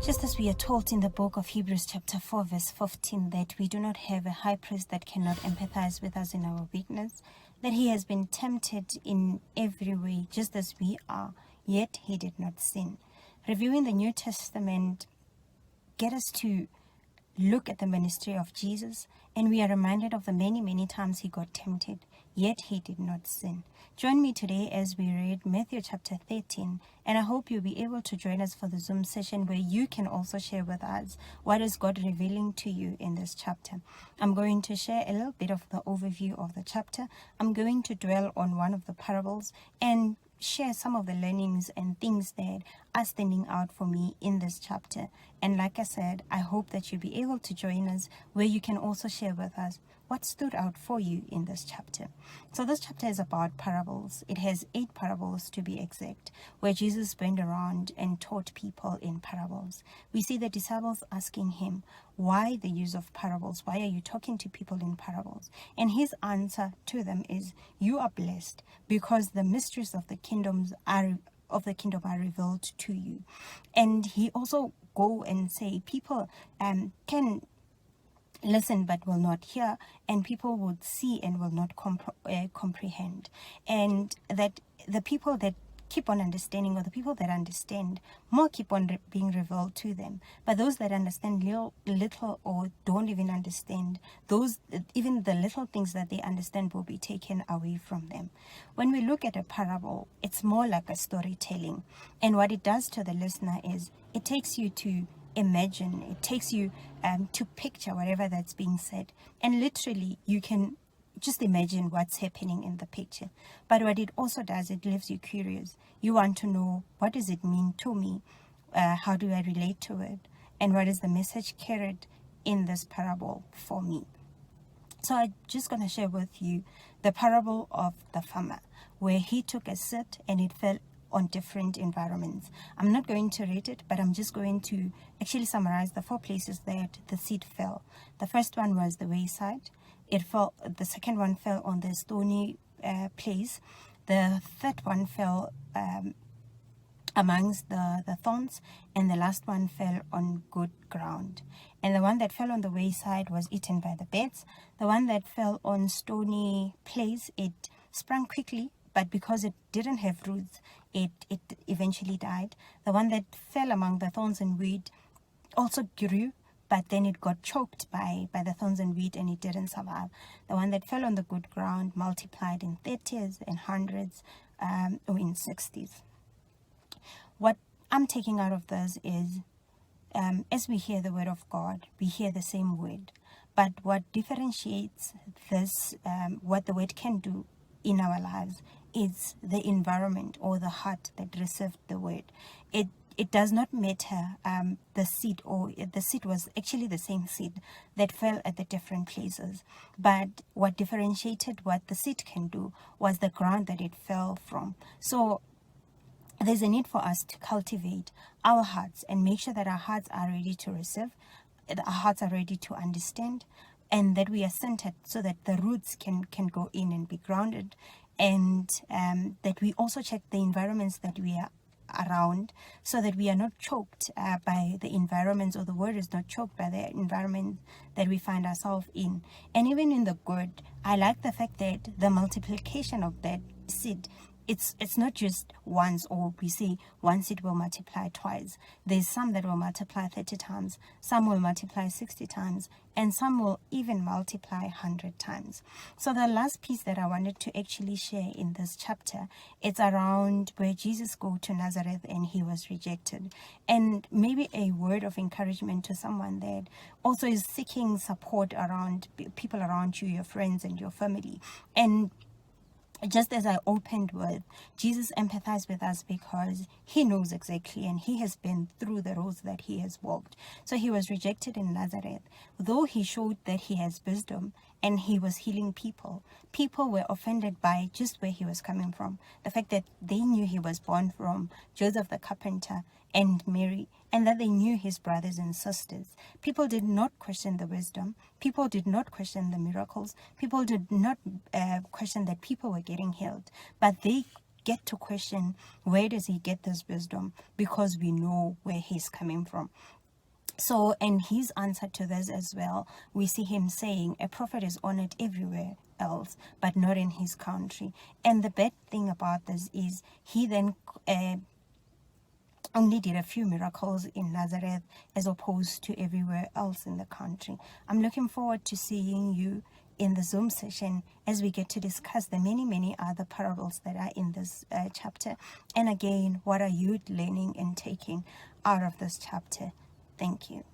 Just as we are told in the book of Hebrews chapter 4 verse 15 that we do not have a high priest that cannot empathize with us in our weakness, that he has been tempted in every way just as we are, yet he did not sin. Reviewing the New Testament get us to look at the ministry of Jesus, and we are reminded of the many times he got tempted, yet he did not sin. Join me today as we read Matthew chapter 13, and I hope you'll be able to join us for the Zoom session where you can also share with us what is God revealing to you in this chapter. I'm going to share a little bit of the overview of the chapter. I'm going to dwell on one of the parables and share some of the learnings and things that are standing out for me in this chapter. And like I said, I hope that you'll be able to join us where you can also share with us what stood out for you in this chapter. So this chapter is about parables. It has 8 parables to be exact, where Jesus went around and taught people in parables. We see the disciples asking him, why the use of parables? Why are you talking to people in parables? And his answer to them is, you are blessed because the mysteries of the kingdom are revealed to you. And he also go and say people can listen but will not hear, and people would see and will not comprehend, and that the people that keep on understanding, or the people that understand more, keep on being revealed to them, but those that understand little or don't even understand, those even the little things that they understand will be taken away from them. When we look at a parable, it's more like a storytelling, and what it does to the listener is it takes you to imagine, it takes you to picture whatever that's being said, and literally you can just imagine what's happening in the picture. But what it also does, it leaves you curious. You want to know, what does it mean to me? How do I relate to it? And what is the message carried in this parable for me? So I'm just going to share with you the parable of the farmer, where he took a seed and it fell on different environments. I'm not going to read it, but I'm just going to actually summarize the 4 places that the seed fell. The first one was the wayside. It fell. The second one fell on the stony place. The third one fell amongst the thorns, and the last one fell on good ground. And the one that fell on the wayside was eaten by the birds. The one that fell on stony place, it sprang quickly, but because it didn't have roots, it eventually died. The one that fell among the thorns and weed also grew, but then it got choked by the thorns and weed, and it didn't survive. The one that fell on the good ground multiplied in 30s and 100s, or in 60s. What I'm taking out of this is, as we hear the word of God, we hear the same word. But what differentiates this, what the word can do in our lives, is the environment or the heart that received the word. It does not matter the seed, or the seed was actually the same seed that fell at the different places. But what differentiated what the seed can do was the ground that it fell from. So there's a need for us to cultivate our hearts and make sure that our hearts are ready to receive, that our hearts are ready to understand, and that we are centered so that the roots can go in and be grounded, and that we also check the environments that we are around, so that we are not choked by the environments, or the word is not choked by the environment that we find ourselves in. And even in the good, I like the fact that the multiplication of that seed, it's not just once, or we say one seed will multiply twice. There's some that will multiply 30 times, some will multiply 60 times, and some will even multiply 100 times. So the last piece that I wanted to actually share in this chapter, it's around where Jesus go to Nazareth and he was rejected. And maybe a word of encouragement to someone that also is seeking support around people around you, your friends and your family. And just as I opened with, Jesus empathized with us because he knows exactly, and he has been through the roads that he has walked. So he was rejected in Nazareth. Though he showed that he has wisdom and he was healing people, people were offended by just where he was coming from. The fact that they knew he was born from Joseph the carpenter and Mary, and that they knew his brothers and sisters. People did not question the wisdom. People did not question the miracles. People did not question that people were getting healed. But they get to question, where does he get this wisdom? Because we know where he's coming from. So, and his answer to this as well, we see him saying, a prophet is honored everywhere else, but not in his country. And the bad thing about this is he then only did a few miracles in Nazareth as opposed to everywhere else in the country. I'm looking forward to seeing you in the Zoom session as we get to discuss the many other parables that are in this chapter. And again, what are you learning and taking out of this chapter? Thank you.